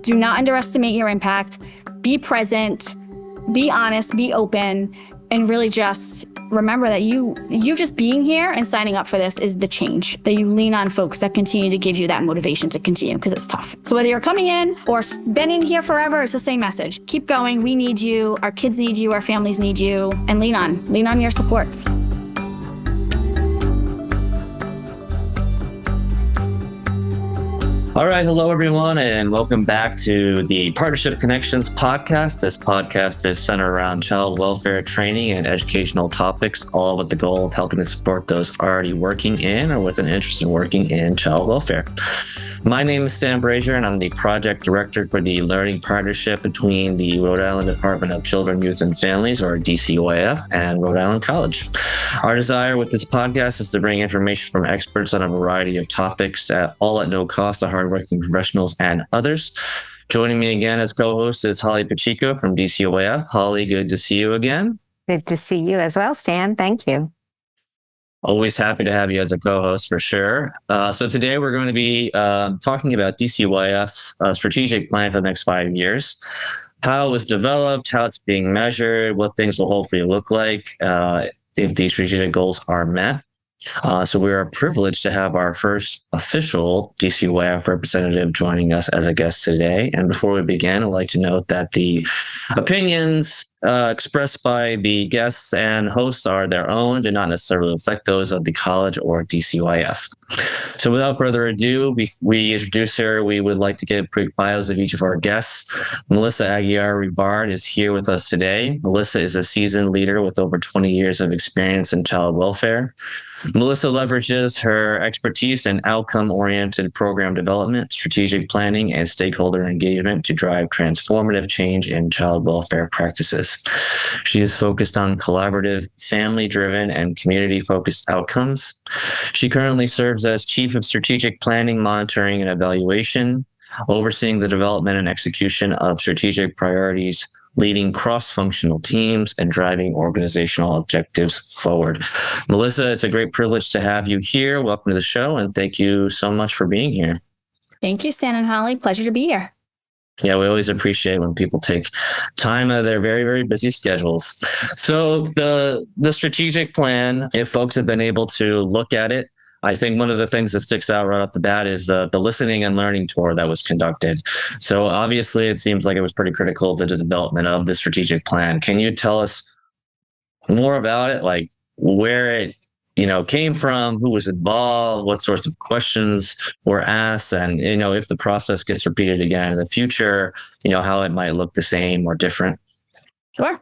Do not underestimate your impact. Be present, be honest, be open, and really just remember that you just being here and signing up for this is the change, that you lean on folks that continue to give you that motivation to continue, because it's tough. So whether you're coming in or been in here forever, it's the same message. Keep going. We need you. Our kids need you. Our families need you. And lean on your supports. All right. Hello, everyone, and welcome back to the Partnership Connections podcast. This podcast is centered around child welfare training and educational topics, all with the goal of helping to support those already working in or with an interest in working in child welfare. My name is Stan Brazier, and I'm the project director for the learning partnership between the Rhode Island Department of Children, Youth, and Families, or DCYF, and Rhode Island College. Our desire with this podcast is to bring information from experts on a variety of topics, all at no cost to hardworking professionals and others. Joining me again as co-host is Holly Pacheco from DCYF. Holly, good to see you again. Good to see you as well, Stan. Thank you. Always happy to have you as a co-host for sure. So today we're going to be talking about DCYF's strategic plan for the next 5 years, how it was developed, how it's being measured, what things will hopefully look like if these strategic goals are met. So we are privileged to have our first official DCYF representative joining us as a guest today. And before we begin, I'd like to note that the opinions expressed by the guests and hosts are their own, do not necessarily reflect those of the college or DCYF. So without further ado, we introduce her. We would like to give quick bios of each of our guests. Melissa Aguiar-Rivard is here with us today. Melissa is a seasoned leader with over 20 years of experience in child welfare. Melissa leverages her expertise in outcome-oriented program development, strategic planning, and stakeholder engagement to drive transformative change in child welfare practices. She is focused on collaborative, family-driven, and community-focused outcomes. She currently serves as Chief of Strategic Planning, Monitoring, and Evaluation, overseeing the development and execution of strategic priorities, leading cross-functional teams, and driving organizational objectives forward. Melissa, it's a great privilege to have you here. Welcome to the show, and thank you so much for being here. Thank you, Stan and Holly. Pleasure to be here. Yeah, we always appreciate when people take time out of their very, very busy schedules. So the strategic plan, if folks have been able to look at it, I think one of the things that sticks out right off the bat is the listening and learning tour that was conducted. So obviously, it seems like it was pretty critical to the development of the strategic plan. Can you tell us more about it, like where it came from, who was involved, what sorts of questions were asked, and if the process gets repeated again in the future, how it might look the same or different? Sure.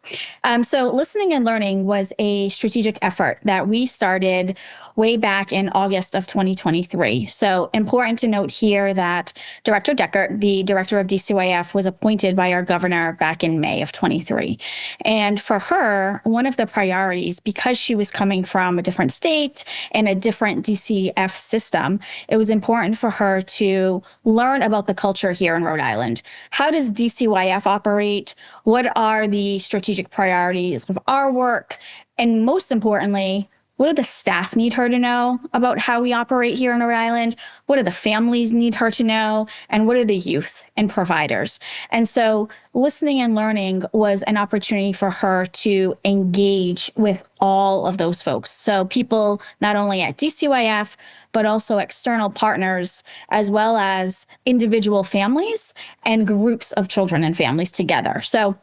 So listening and learning was a strategic effort that we started way back in August of 2023. So important to note here that Director Deckert, the director of DCYF, was appointed by our governor back in May of 23. And for her, one of the priorities, because she was coming from a different state and a different DCF system, it was important for her to learn about the culture here in Rhode Island. How does DCYF operate? What are the strategic priorities of our work? And most importantly, what do the staff need her to know about how we operate here in Rhode Island? What do the families need her to know? And what are the youth and providers? And so listening and learning was an opportunity for her to engage with all of those folks. So people not only at DCYF, but also external partners, as well as individual families and groups of children and families together. So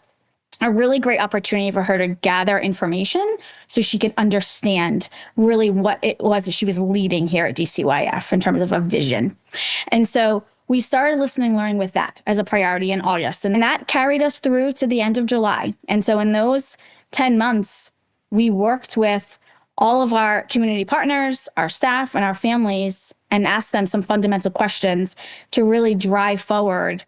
a really great opportunity for her to gather information so she could understand really what it was that she was leading here at DCYF in terms of a vision. And so we started listening and learning with that as a priority in August, and that carried us through to the end of July. And so in those 10 months, we worked with all of our community partners, our staff, and our families, and asked them some fundamental questions to really drive forward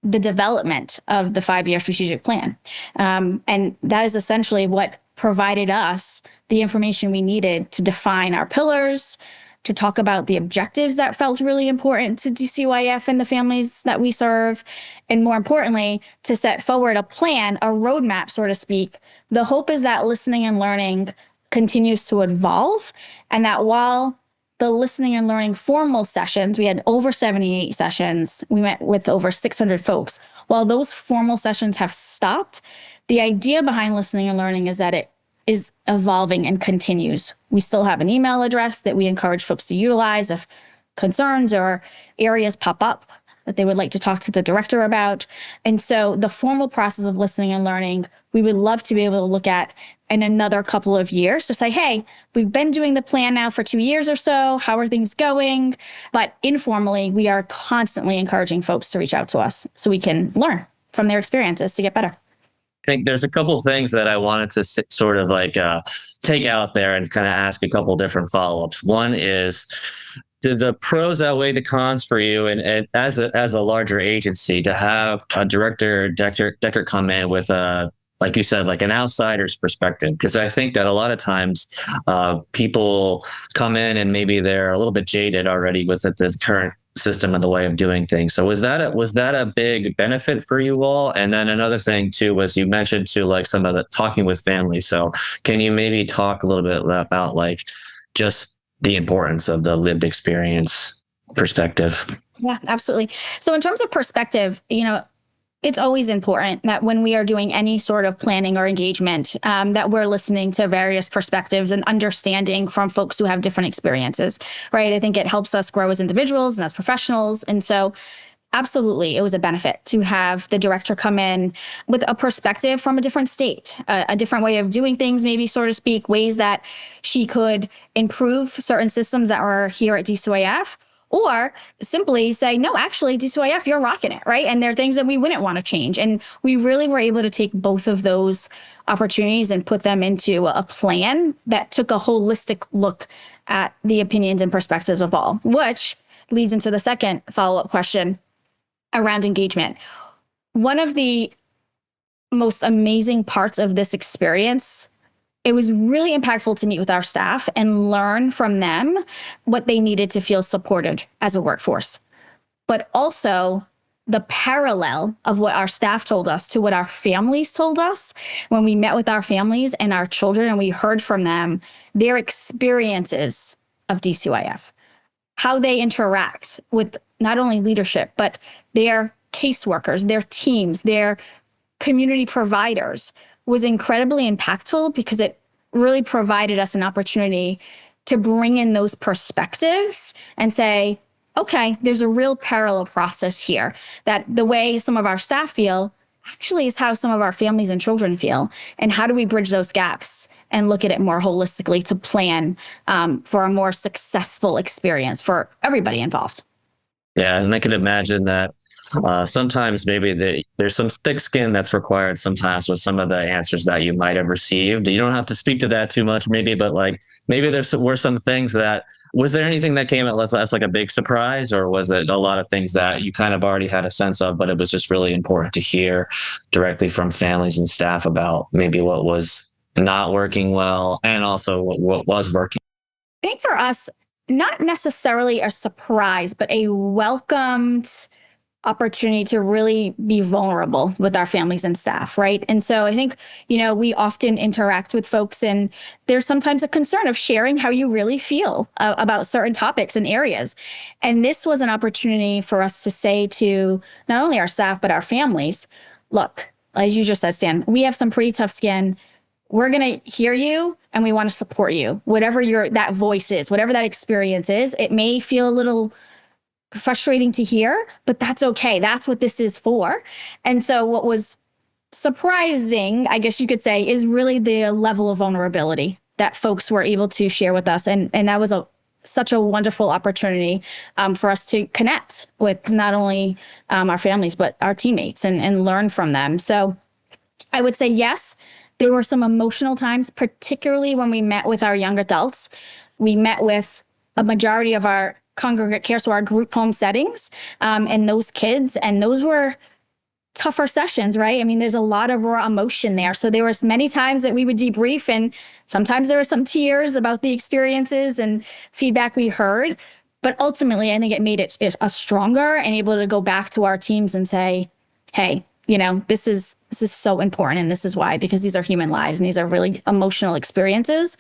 the development of the 5-year strategic plan. And that is essentially what provided us the information we needed to define our pillars, to talk about the objectives that felt really important to DCYF and the families that we serve, and more importantly, to set forward a plan, a roadmap, so to speak. The hope is that listening and learning continues to evolve, and that while the listening and learning formal sessions, we had over 78 sessions. We met with over 600 folks. While those formal sessions have stopped, the idea behind listening and learning is that it is evolving and continues. We still have an email address that we encourage folks to utilize if concerns or areas pop up that they would like to talk to the director about. And so the formal process of listening and learning, we would love to be able to look at in another couple of years to say, hey, we've been doing the plan now for 2 years or so. How are things going? But informally, we are constantly encouraging folks to reach out to us so we can learn from their experiences to get better. I think there's a couple of things that I wanted to sort of like take out there and kind of ask a couple different follow-ups. One is, did the pros outweigh the cons for you, and as a larger agency, to have a Decker come in with like you said, like an outsider's perspective? Because I think that a lot of times people come in and maybe they're a little bit jaded already with the current system and the way of doing things. So was that a big benefit for you all? And then another thing too was you mentioned too, like some of the talking with families. So can you maybe talk a little bit about like just the importance of the lived experience perspective? Yeah, absolutely. So in terms of perspective, it's always important that when we are doing any sort of planning or engagement, that we're listening to various perspectives and understanding from folks who have different experiences, right? I think it helps us grow as individuals and as professionals. And so absolutely, it was a benefit to have the director come in with a perspective from a different state, a different way of doing things, maybe, so to speak, ways that she could improve certain systems that were here at DCYF, or simply say, no, actually, DCYF, you're rocking it, right? And there are things that we wouldn't want to change. And we really were able to take both of those opportunities and put them into a plan that took a holistic look at the opinions and perspectives of all, which leads into the second follow-up question around engagement. One of the most amazing parts of this experience, it was really impactful to meet with our staff and learn from them what they needed to feel supported as a workforce. But also the parallel of what our staff told us to what our families told us when we met with our families and our children and we heard from them their experiences of DCYF, how they interact with not only leadership, but their caseworkers, their teams, their community providers, was incredibly impactful because it really provided us an opportunity to bring in those perspectives and say, okay, there's a real parallel process here, that the way some of our staff feel actually is how some of our families and children feel. And how do we bridge those gaps and look at it more holistically to plan for a more successful experience for everybody involved? Yeah, and I can imagine that sometimes maybe there's some thick skin that's required sometimes with some of the answers that you might have received. You don't have to speak to that too much, maybe, but like maybe were some things that, was there anything that came as like a big surprise, or was it a lot of things that you kind of already had a sense of, but it was just really important to hear directly from families and staff about maybe what was not working well and also what was working? I think for us, not necessarily a surprise, but a welcomed opportunity to really be vulnerable with our families and staff, right? And so I think, we often interact with folks and there's sometimes a concern of sharing how you really feel about certain topics and areas. And this was an opportunity for us to say to not only our staff, but our families, look, as you just said, Stan, we have some pretty tough skin. We're going to hear you and we want to support you. Whatever that voice is, whatever that experience is, it may feel a little frustrating to hear, but that's okay. That's what this is for. And so what was surprising, I guess you could say, is really the level of vulnerability that folks were able to share with us. And that was such a wonderful opportunity for us to connect with not only our families, but our teammates and learn from them. So I would say, yes, there were some emotional times, particularly when we met with our young adults. We met with a majority of our congregate care, so our group home settings, and those kids, and those were tougher sessions, right? I mean, there's a lot of raw emotion there. So there was many times that we would debrief, and sometimes there were some tears about the experiences and feedback we heard. But ultimately, I think it made it us stronger and able to go back to our teams and say, hey, this is so important. And this is why, because these are human lives and these are really emotional experiences.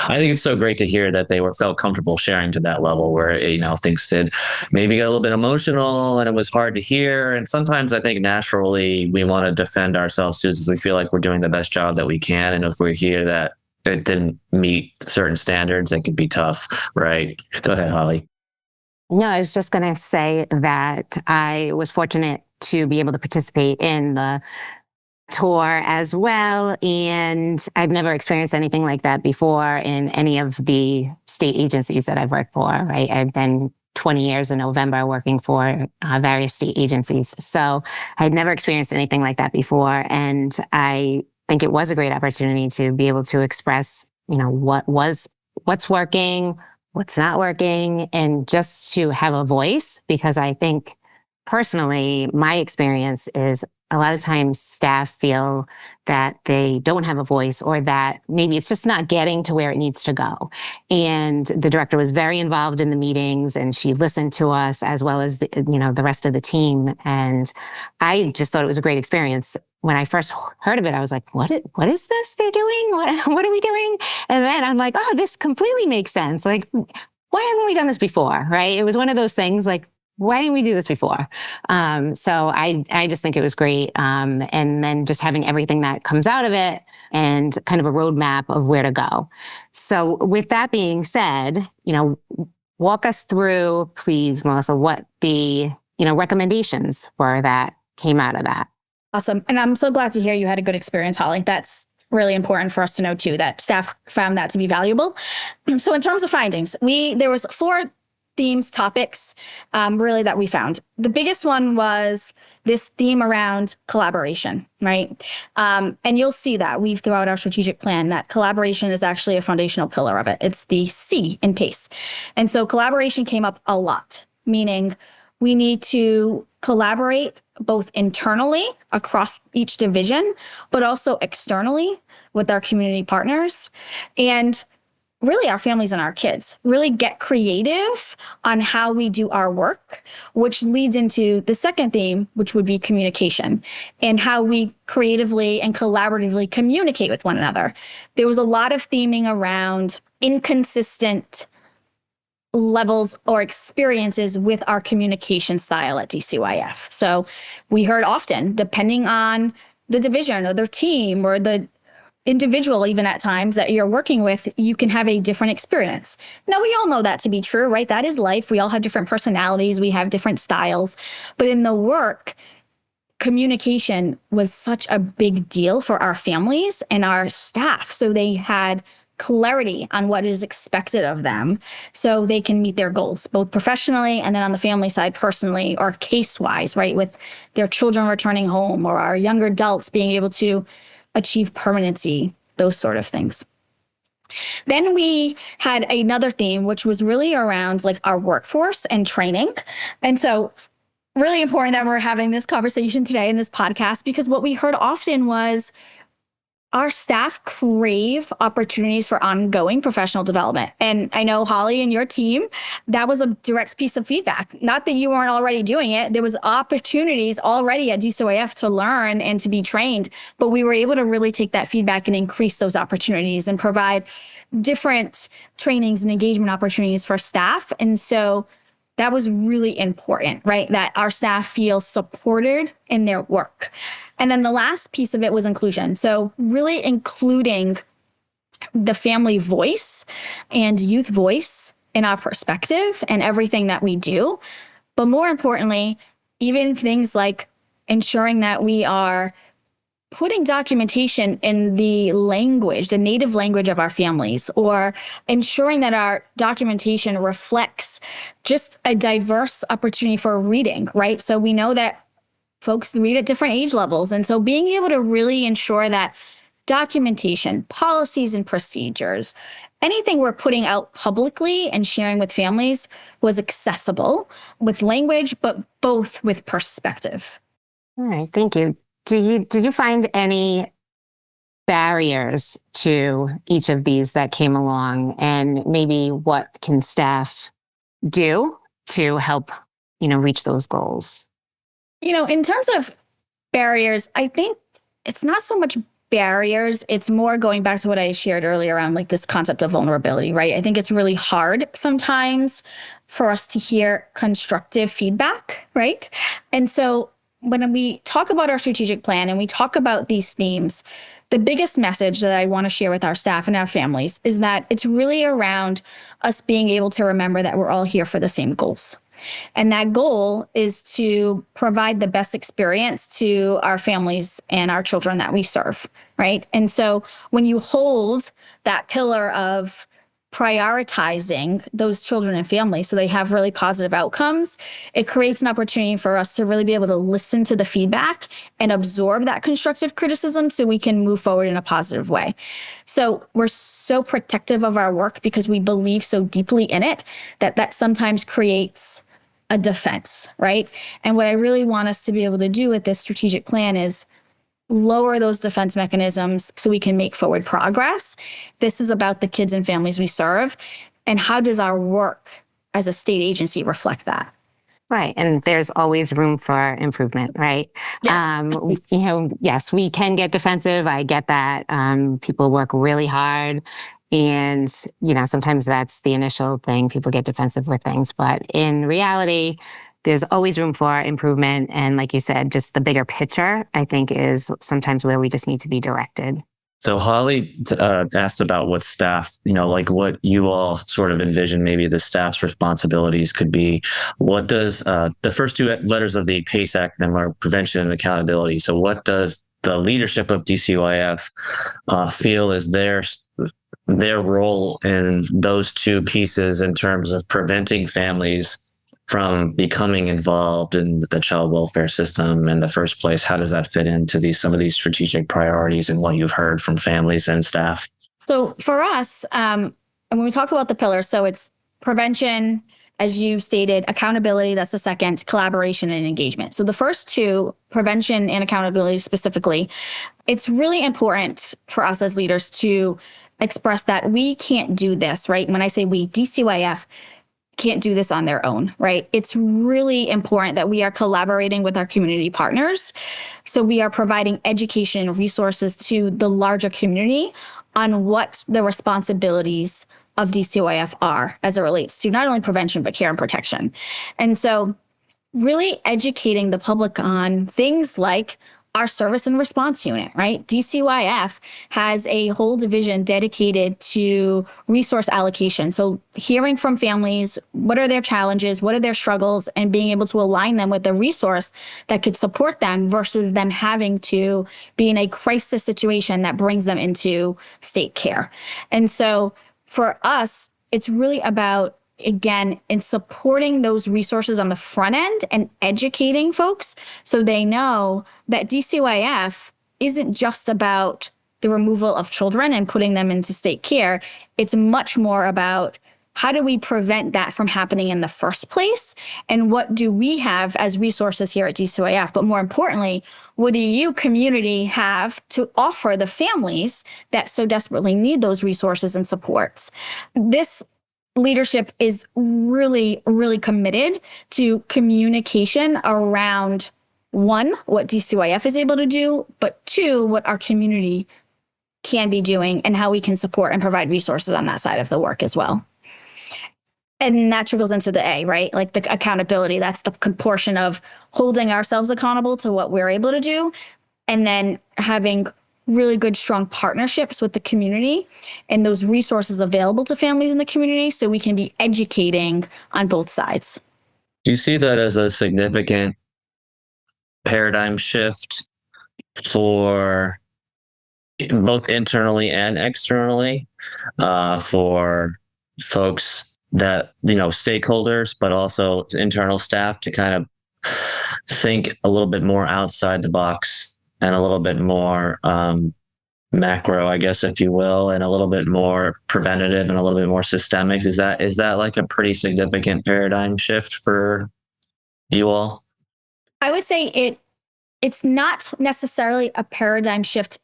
I think it's so great to hear that they felt comfortable sharing to that level where, things did maybe get a little bit emotional and it was hard to hear. And sometimes I think naturally we want to defend ourselves too, because we feel like we're doing the best job that we can. And if we hear that it didn't meet certain standards, it can be tough, right? Go ahead, Holly. No, I was just going to say that I was fortunate to be able to participate in the tour as well. And I've never experienced anything like that before in any of the state agencies that I've worked for, right? I've been 20 years in November working for various state agencies. So I had never experienced anything like that before. And I think it was a great opportunity to be able to express, what's working, what's not working, and just to have a voice, because I think personally, my experience is a lot of times staff feel that they don't have a voice or that maybe it's just not getting to where it needs to go. And the director was very involved in the meetings and she listened to us as well as the rest of the team. And I just thought it was a great experience. When I first heard of it, I was like, what is this they're doing? What are we doing? And then I'm like, oh, this completely makes sense. Like, why haven't we done this before? Right? It was one of those things like, why didn't we do this before? So I just think it was great. And then just having everything that comes out of it and kind of a roadmap of where to go. So with that being said, walk us through, please, Melissa, what the, recommendations were that came out of that. Awesome. And I'm so glad to hear you had a good experience, Holly. That's really important for us to know too, that staff found that to be valuable. So in terms of findings, there was 4 themes, topics, really that we found. The biggest one was this theme around collaboration, right? And you'll see that throughout our strategic plan, that collaboration is actually a foundational pillar of it. It's the C in PACE. And so collaboration came up a lot, meaning we need to collaborate both internally across each division, but also externally with our community partners and really our families and our kids. Really get creative on how we do our work, which leads into the second theme, which would be communication and how we creatively and collaboratively communicate with one another. There was a lot of theming around inconsistent levels or experiences with our communication style at DCYF. So we heard often, depending on the division or their team or the individual, even at times that you're working with, you can have a different experience. Now, we all know that to be true, right? That is life. We all have different personalities. We have different styles. But in the work, communication was such a big deal for our families and our staff. So they had clarity on what is expected of them so they can meet their goals, both professionally and then on the family side, personally or case-wise, right? With their children returning home or our younger adults being able to achieve permanency, those sort of things. Then we had another theme, which was really around like our workforce and training. And so really important that we're having this conversation today in this podcast, because what we heard often was our staff crave opportunities for ongoing professional development. And I know, Holly, and your team, that was a direct piece of feedback. Not that you weren't already doing it. There was opportunities already at DCYF to learn and to be trained, but we were able to really take that feedback and increase those opportunities and provide different trainings and engagement opportunities for staff. And so that was really important, right? That our staff feel supported in their work. And then the last piece of it was inclusion. So really including the family voice and youth voice in our perspective and everything that we do. But more importantly, even things like ensuring that we are putting documentation in the language, the native language of our families, or ensuring that our documentation reflects just a diverse opportunity for reading, right? So we know that folks read at different age levels. And so being able to really ensure that documentation, policies and procedures, anything we're putting out publicly and sharing with families was accessible with language, but both with perspective. All right, thank you. Did you find any barriers to each of these that came along, and maybe what can staff do to help, reach those goals? In terms of Barriers, I think it's not so much barriers. It's more going back to what I shared earlier around like this concept of vulnerability, right? I think it's really hard sometimes for us to hear constructive feedback, right? And so when we talk about our strategic plan and we talk about these themes, the biggest message that I want to share with our staff and our families is that it's really around us being able to remember that we're all here for the same goals. And that goal is to provide the best experience to our families and our children that we serve, right? And so when you hold that pillar of prioritizing those children and families so they have really positive outcomes, it creates an opportunity for us to really be able to listen to the feedback and absorb that constructive criticism so we can move forward in a positive way. So we're so protective of our work because we believe so deeply in it that sometimes creates a defense, right? And what I really want us to be able to do with this strategic plan is lower those defense mechanisms so we can make forward progress. This is about the kids and families we serve. And how does our work as a state agency reflect that? Right. And there's always room for improvement, right? Yes. Yes, we can get defensive. I get that. People work really hard. And, sometimes that's the initial thing. People get defensive with things. But in reality, there's always room for improvement. And like you said, just the bigger picture, I think, is sometimes where we just need to be directed. So Holly asked about what staff, like what you all sort of envision maybe the staff's responsibilities could be. What does the first two letters of the P.A.C.E. acronym are prevention and accountability. So what does the leadership of DCYF feel is their role in those two pieces in terms of preventing families from becoming involved in the child welfare system in the first place? How does that fit into some of these strategic priorities and what you've heard from families and staff? So for us, and when we talk about the pillars, so it's prevention, as you stated, accountability, that's the second, collaboration and engagement. So the first two, prevention and accountability specifically, it's really important for us as leaders to express that we can't do this, right? When I say we, DCYF can't do this on their own, right? It's really important that we are collaborating with our community partners. So we are providing education and resources to the larger community on what the responsibilities of DCYF are as it relates to not only prevention, but care and protection. And so really educating the public on things like our service and response unit, right? DCYF has a whole division dedicated to resource allocation. So hearing from families, what are their challenges, what are their struggles, and being able to align them with the resource that could support them versus them having to be in a crisis situation that brings them into state care. And so for us, it's really about, again, in supporting those resources on the front end and educating folks so they know that DCYF isn't just about the removal of children and putting them into state care. It's much more about how do we prevent that from happening in the first place? And what do we have as resources here at DCYF? But more importantly, what do you, community, have to offer the families that so desperately need those resources and supports? This leadership is really, really committed to communication around, one, what DCYF is able to do, but two, what our community can be doing and how we can support and provide resources on that side of the work as well. And that trickles into the A, right? Like the accountability, that's the portion of holding ourselves accountable to what we're able to do, and then having really good, strong partnerships with the community and those resources available to families in the community so we can be educating on both sides. Do you see that as a significant paradigm shift for both internally and externally for folks that, stakeholders, but also internal staff to kind of think a little bit more outside the box and a little bit more macro, I guess, if you will, and a little bit more preventative and a little bit more systemic? Is that like a pretty significant paradigm shift for you all? I would say it's not necessarily a paradigm shift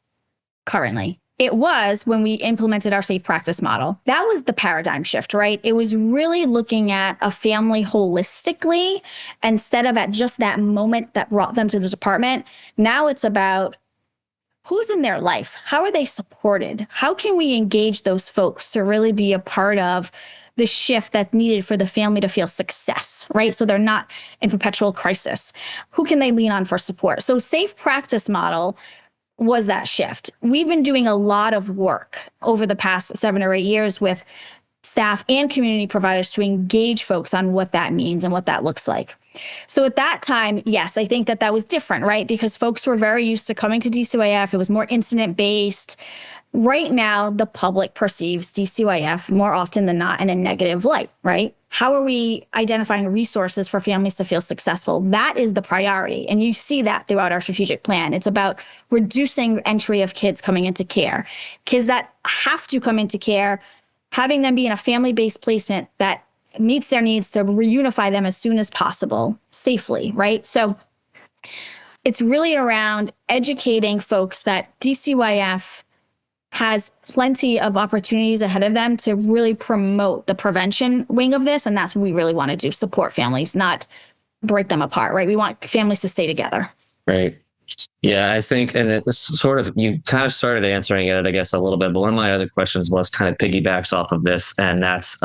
currently. it was when we implemented our safe practice model. That was the paradigm shift, right? It was really looking at a family holistically instead of at just that moment that brought them to the department. Now it's about who's in their life? How are they supported? How can we engage those folks to really be a part of the shift that's needed for the family to feel success, right? So they're not in perpetual crisis. Who can they lean on for support? So safe practice model was that shift. We've been doing a lot of work over the past 7 or 8 years with staff and community providers to engage folks on what that means and what that looks like. So at that time, yes, I think that was different, right? Because folks were very used to coming to DCYF. It was more incident based. Right now, the public perceives DCYF more often than not in a negative light, right? How are we identifying resources for families to feel successful? That is the priority. And you see that throughout our strategic plan. It's about reducing entry of kids coming into care. Kids that have to come into care, having them be in a family-based placement that meets their needs to reunify them as soon as possible, safely, right? So it's really around educating folks that DCYF has plenty of opportunities ahead of them to really promote the prevention wing of this. And that's what we really want to do, support families, not break them apart, right? We want families to stay together. Right. Yeah, I think, and it's sort of, you kind of started answering it, I guess, a little bit, but one of my other questions was kind of piggybacks off of this, and that's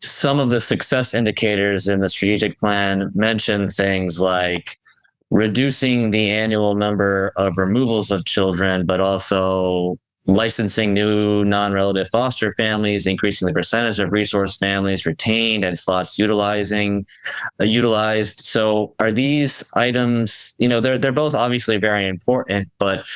some of the success indicators in the strategic plan mention things like reducing the annual number of removals of children, but also licensing new non-relative foster families, increasing the percentage of resource families retained and slots utilized. So are these items, they're both obviously very important, but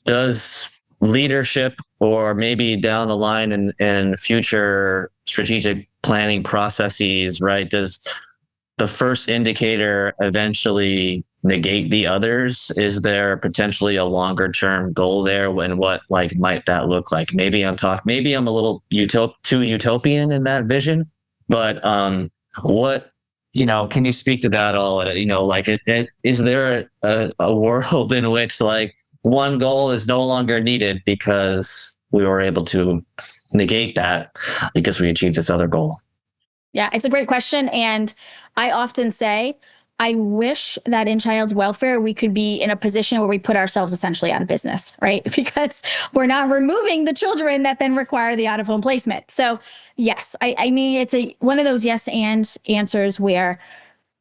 does leadership, or maybe down the line in future strategic planning processes, right, does the first indicator eventually negate the others? Is there potentially a longer term goal there? When what might that look like? Maybe I'm a little too utopian in that vision, but what, can you speak to that all? Is there a world in which one goal is no longer needed because we were able to negate that because we achieved this other goal? Yeah, it's a great question. And I often say, I wish that in child welfare, we could be in a position where we put ourselves essentially out of business, right? Because we're not removing the children that then require the out-of-home placement. So yes, I mean, it's one of those yes and answers where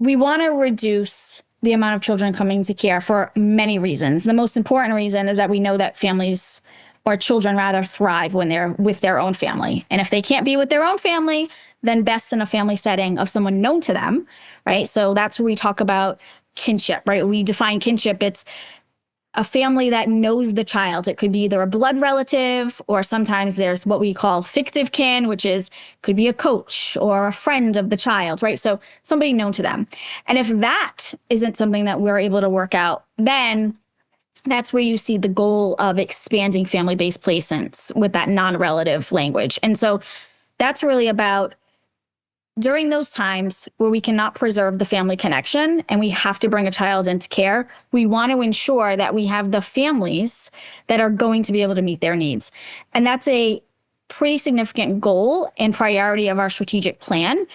we want to reduce the amount of children coming to care for many reasons. The most important reason is that we know that families, or children rather, thrive when they're with their own family. And if they can't be with their own family, then best in a family setting of someone known to them, right? So that's where we talk about kinship, right? We define kinship. It's a family that knows the child. It could be either a blood relative, or sometimes there's what we call fictive kin, which could be a coach or a friend of the child, right? So somebody known to them. And if that isn't something that we're able to work out, then that's where you see the goal of expanding family-based placements with that non-relative language. And so that's really about, during those times where we cannot preserve the family connection and we have to bring a child into care, we want to ensure that we have the families that are going to be able to meet their needs. And that's a pretty significant goal and priority of our strategic plan,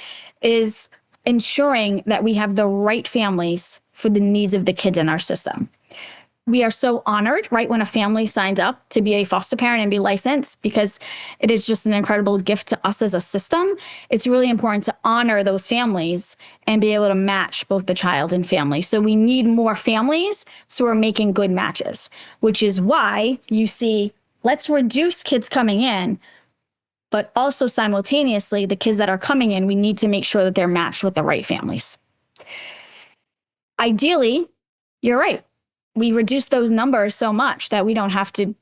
is ensuring that we have the right families for the needs of the kids in our system. We are so honored, right, when a family signs up to be a foster parent and be licensed, because it is just an incredible gift to us as a system. It's really important to honor those families and be able to match both the child and family. So we need more families, so we're making good matches, which is why you see, let's reduce kids coming in, but also simultaneously, the kids that are coming in, we need to make sure that they're matched with the right families. Ideally, you're right. We reduce those numbers so much that we don't have to,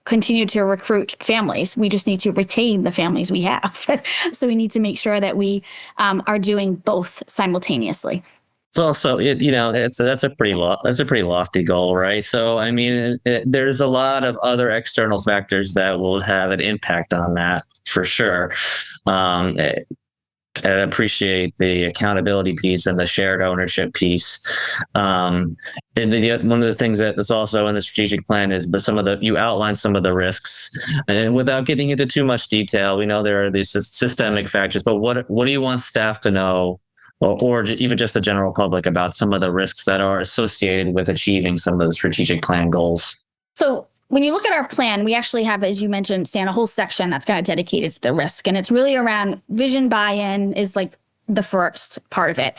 continue to recruit families. We just need to retain the families we have. So we need to make sure that we are doing both simultaneously. It's also, that's a pretty lofty goal, right? So, I mean, there's a lot of other external factors that will have an impact on that for sure. I appreciate the accountability piece and the shared ownership piece. And one of the things that's also in the strategic plan is you outline some of the risks, and without getting into too much detail, we know there are these systemic factors, but what do you want staff to know, or even just the general public, about some of the risks that are associated with achieving some of the strategic plan goals? So when you look at our plan, we actually have, as you mentioned, Stan, a whole section that's kind of dedicated to the risk. And it's really around vision buy-in is like the first part of it.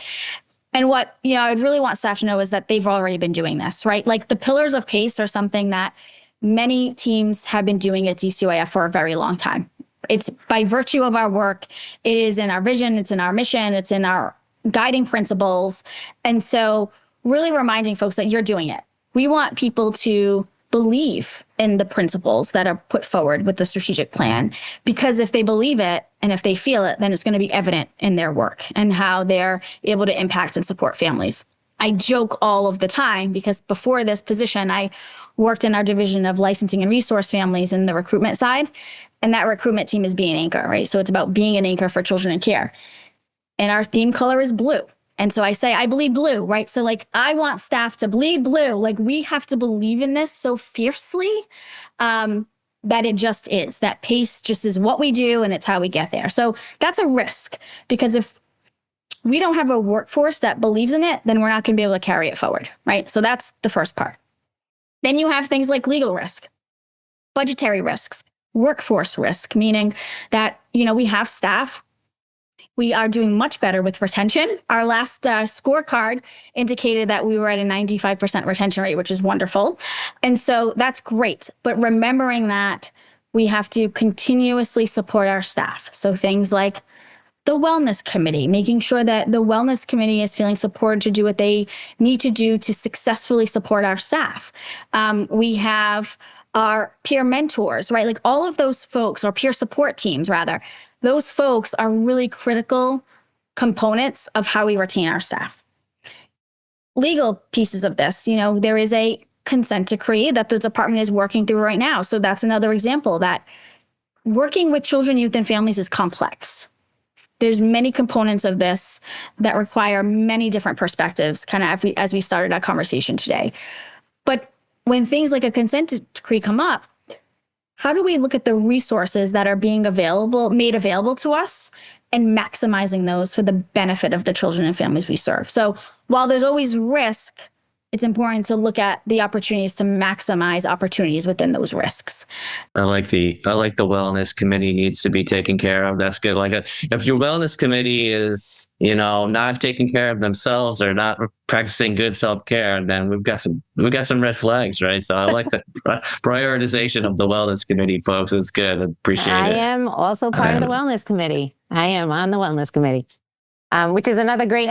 And what, I would really want staff to know is that they've already been doing this, right? Like the pillars of PACE are something that many teams have been doing at DCYF for a very long time. It's by virtue of our work. It is in our vision. It's in our mission. It's in our guiding principles. And so really reminding folks that you're doing it. We want people to believe in the principles that are put forward with the strategic plan, because if they believe it and if they feel it, then it's going to be evident in their work and how they're able to impact and support families. I joke all of the time because before this position, I worked in our division of licensing and resource families in the recruitment side. And that recruitment team is being an anchor, right? So it's about being an anchor for children in care. And our theme color is blue. And so I say, I bleed blue, right? So like, I want staff to bleed blue. Like we have to believe in this so fiercely that it just is. That PACE just is what we do and it's how we get there. So that's a risk, because if we don't have a workforce that believes in it, then we're not going to be able to carry it forward, right? So that's the first part. Then you have things like legal risk, budgetary risks, workforce risk, meaning that, we have staff. We are doing much better with retention. Our last scorecard indicated that we were at a 95% retention rate, which is wonderful. And so that's great. But remembering that we have to continuously support our staff. So things like the wellness committee, making sure that the wellness committee is feeling supported to do what they need to do to successfully support our staff. We have our peer mentors, right? Like all of those folks, or peer support teams rather, those folks are really critical components of how we retain our staff. Legal pieces of this, there is a consent decree that the department is working through right now. So that's another example that working with children, youth, and families is complex. There's many components of this that require many different perspectives, kind of as we started our conversation today. But when things like a consent decree come up, how do we look at the resources that are being made available to us, and maximizing those for the benefit of the children and families we serve? So while there's always risk, it's important to look at the opportunities to maximize opportunities within those risks. I like the wellness committee needs to be taken care of. That's good. If your wellness committee is, not taking care of themselves or not practicing good self-care, then we've got some red flags, right? So I like the prioritization of the wellness committee, folks. It's good. I appreciate it. I am also part of the wellness committee. I am on the wellness committee. Which is another great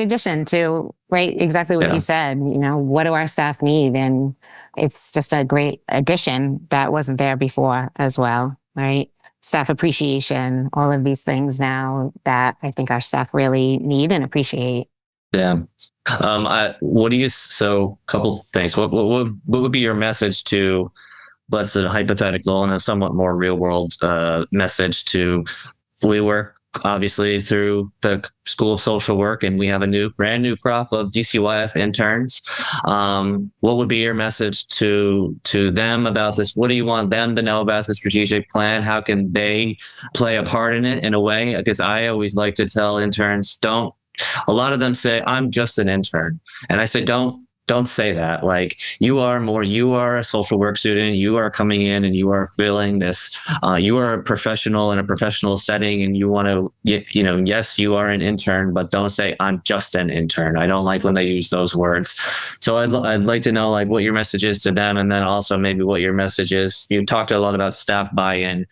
addition to, right, exactly what you said. What do our staff need? And it's just a great addition that wasn't there before as well, right? Staff appreciation, all of these things now that I think our staff really need and appreciate. Yeah. So a couple of things. What would be your message to, let's say, hypothetical and a somewhat more real world message to, we work obviously through the School of Social Work, and we have a brand new crop of DCYF interns. What would be your message to them about this? What do you want them to know about the strategic plan? How can they play a part in it in a way? Because I always like to tell interns, a lot of them say, I'm just an intern. And I say, don't say that. Like, you are a social work student. You are coming in and you are feeling this, you are a professional in a professional setting, and you want to, yes, you are an intern, but don't say, I'm just an intern. I don't like when they use those words. So I'd like to know what your message is to them. And then also maybe what your message is. You talked a lot about staff buy-in.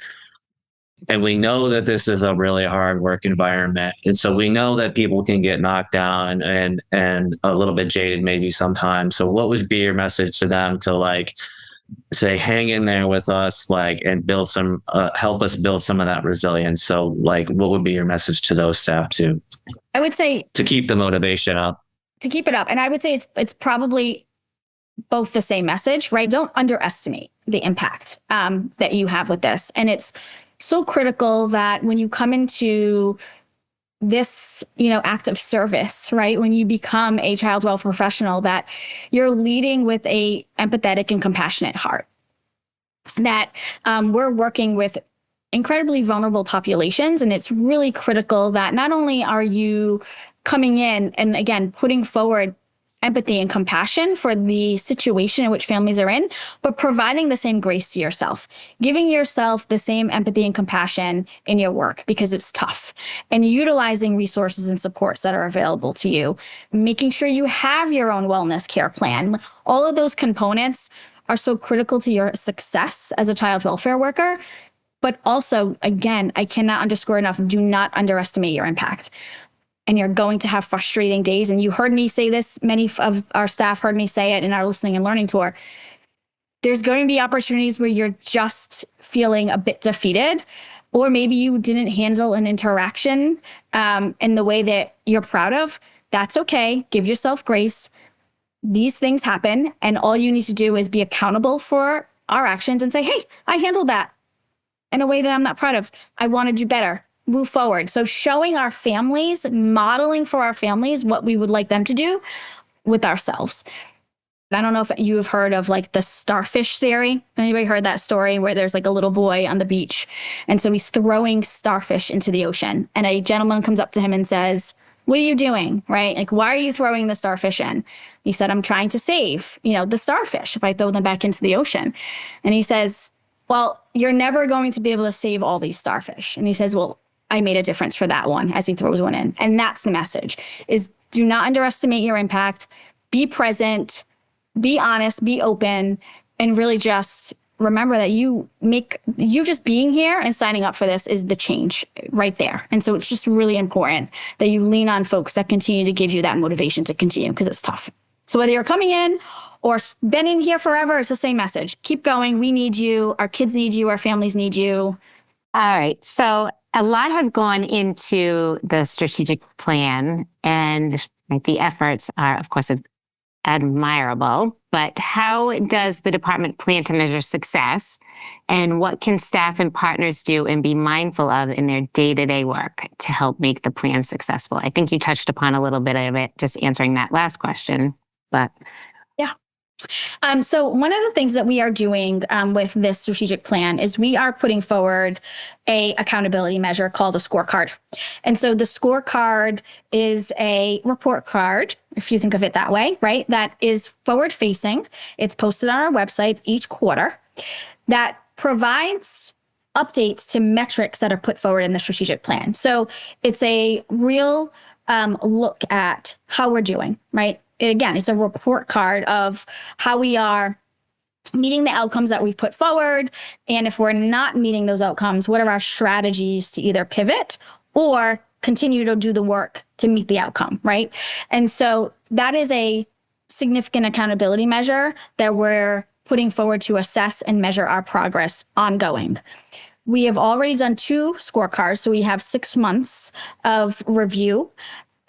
And we know that this is a really hard work environment. And so we know that people can get knocked down and a little bit jaded maybe sometimes. So what would be your message to them to say, hang in there with us, and build help us build some of that resilience? So what would be your message to those staff I would say to keep the motivation up? To keep it up. And I would say it's probably both the same message, right? Don't underestimate the impact that you have with this. And it's so critical that when you come into this, act of service, right? When you become a child welfare professional, that you're leading with a empathetic and compassionate heart, that we're working with incredibly vulnerable populations. And it's really critical that not only are you coming in and, again, putting forward empathy and compassion for the situation in which families are in, but providing the same grace to yourself, giving yourself the same empathy and compassion in your work because it's tough, and utilizing resources and supports that are available to you, making sure you have your own wellness care plan. All of those components are so critical to your success as a child welfare worker. But also, again, I cannot underscore enough, do not underestimate your impact. And you're going to have frustrating days. And you heard me say this, many of our staff heard me say it in our listening and learning tour. There's going to be opportunities where you're just feeling a bit defeated, or maybe you didn't handle an interaction in the way that you're proud of. That's okay. Give yourself grace. These things happen. And all you need to do is be accountable for our actions and say, hey, I handled that in a way that I'm not proud of. I want to do better. Move forward. So showing our families, modeling for our families what we would like them to do with ourselves. I don't know if you have heard of like the starfish theory. Anybody heard that story where there's like a little boy on the beach, and so he's throwing starfish into the ocean, and a gentleman comes up to him and says, what are you doing? Right? Like, why are you throwing the starfish in? He said, I'm trying to save, the starfish if I throw them back into the ocean. And he says, well, you're never going to be able to save all these starfish. And he says, well, I made a difference for that one, as he throws one in. And that's the message, is do not underestimate your impact. Be present, be honest, be open, and really just remember that you just being here and signing up for this is the change right there. And so it's just really important that you lean on folks that continue to give you that motivation to continue, because it's tough. So whether you're coming in or been in here forever, it's the same message. Keep going. We need you. Our kids need you. Our families need you. All right. So a lot has gone into the strategic plan, and the efforts are, of course, admirable. But how does the department plan to measure success, and what can staff and partners do and be mindful of in their day-to-day work to help make the plan successful? I think you touched upon a little bit of it just answering that last question, but yeah. So one of the things that we are doing with this strategic plan is we are putting forward a accountability measure called a scorecard. And so the scorecard is a report card, if you think of it that way, right? That is forward facing. It's posted on our website each quarter that provides updates to metrics that are put forward in the strategic plan. So it's a real look at how we're doing, right? Again, it's a report card of how we are meeting the outcomes that we put forward. And if we're not meeting those outcomes, what are our strategies to either pivot or continue to do the work to meet the outcome, right? And so that is a significant accountability measure that we're putting forward to assess and measure our progress ongoing. We have already done 2 scorecards, so we have 6 months of review.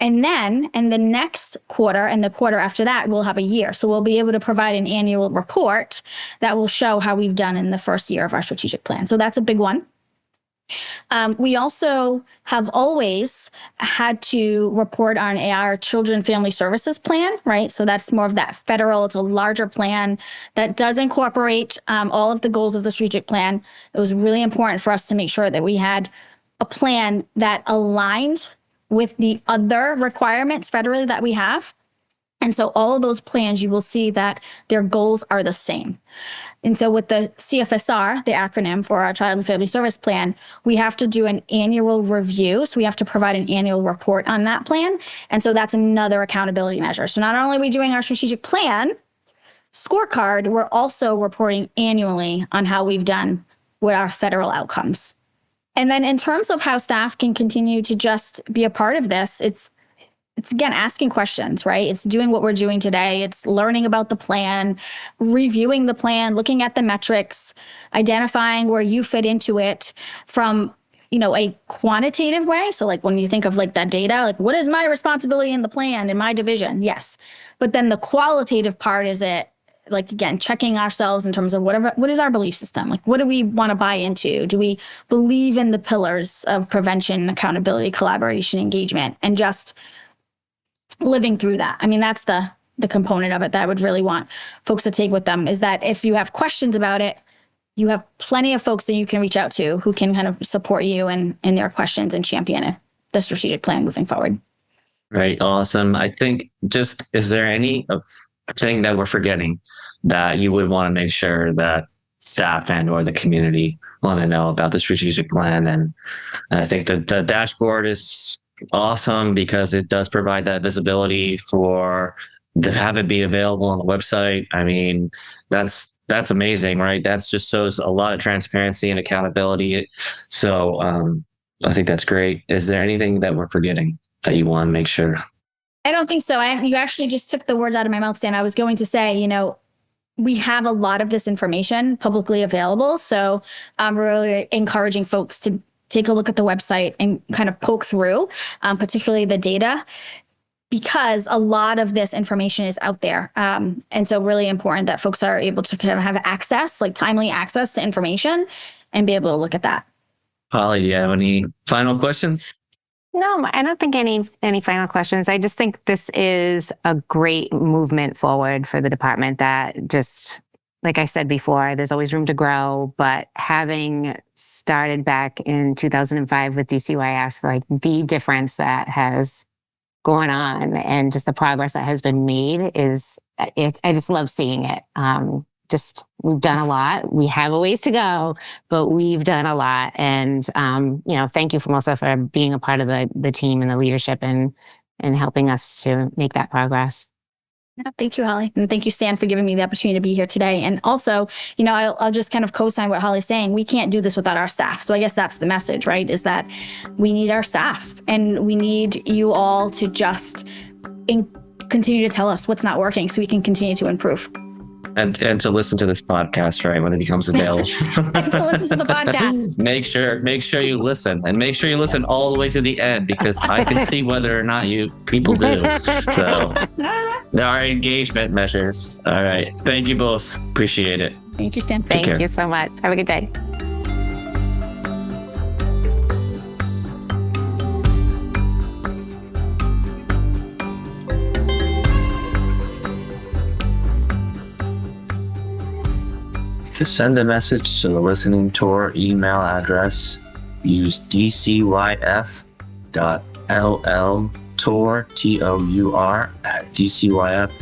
And then in the next quarter and the quarter after that, we'll have a year. So we'll be able to provide an annual report that will show how we've done in the first year of our strategic plan. So that's a big one. We also have always had to report on our Children and Family Services Plan, right? So that's more of that federal, it's a larger plan that does incorporate all of the goals of the strategic plan. It was really important for us to make sure that we had a plan that aligned with the other requirements federally that we have. And so all of those plans, you will see that their goals are the same. And so with the CFSR, the acronym for our Child and Family Service Plan, we have to do an annual review. So we have to provide an annual report on that plan. And so that's another accountability measure. So not only are we doing our strategic plan scorecard, we're also reporting annually on how we've done with our federal outcomes. And then in terms of how staff can continue to just be a part of this, it's again, asking questions, right? It's doing what we're doing today. It's learning about the plan, reviewing the plan, looking at the metrics, identifying where you fit into it from, a quantitative way. So like when you think of like that data, like what is my responsibility in the plan in my division? Yes. But then the qualitative part is like, again, checking ourselves in terms of what is our belief system? Like, what do we want to buy into? Do we believe in the pillars of prevention, accountability, collaboration, engagement, and just living through that? I mean, that's the component of it that I would really want folks to take with them, is that if you have questions about it, you have plenty of folks that you can reach out to who can kind of support you in their questions and champion the strategic plan moving forward. Right. Awesome. I think is there any thing that we're forgetting that you would want to make sure that staff and or the community want to know about the strategic plan? And I think that the dashboard is awesome because it does provide that visibility to have it be available on the website. I mean, that's amazing, right? That's just shows a lot of transparency and accountability. So I think that's great. Is there anything that we're forgetting that you want to make sure? I don't think so. You actually just took the words out of my mouth, Stan. I was going to say, we have a lot of this information publicly available. So I'm really encouraging folks to take a look at the website and kind of poke through, particularly the data, because a lot of this information is out there. And so really important that folks are able to kind of have access, like timely access to information, and be able to look at that. Holly, do you have any final questions? No, I don't think any final questions. I just think this is a great movement forward for the department that just, like I said before, there's always room to grow, but having started back in 2005 with DCYF, like the difference that has gone on and just the progress that has been made I just love seeing it. We've done a lot. We have a ways to go, but we've done a lot. And, thank you, Melissa, for being a part of the team and the leadership and helping us to make that progress. Yeah, thank you, Holly. And thank you, Stan, for giving me the opportunity to be here today. And also, I'll just kind of co-sign what Holly's saying. We can't do this without our staff. So I guess that's the message, right? Is that we need our staff and we need you all to just continue to tell us what's not working so we can continue to improve. And to listen to this podcast, right, when it becomes available. And to listen to the podcast. Make sure you listen, and make sure you listen all the way to the end, because I can see whether or not people do. So there are engagement measures. All right. Thank you both. Appreciate it. Thank you, Stan. Thank you so much. Have a good day. To send a message to the listening tour email address, use dcyf.lltour, TOUR, @dcyf.ri.gov.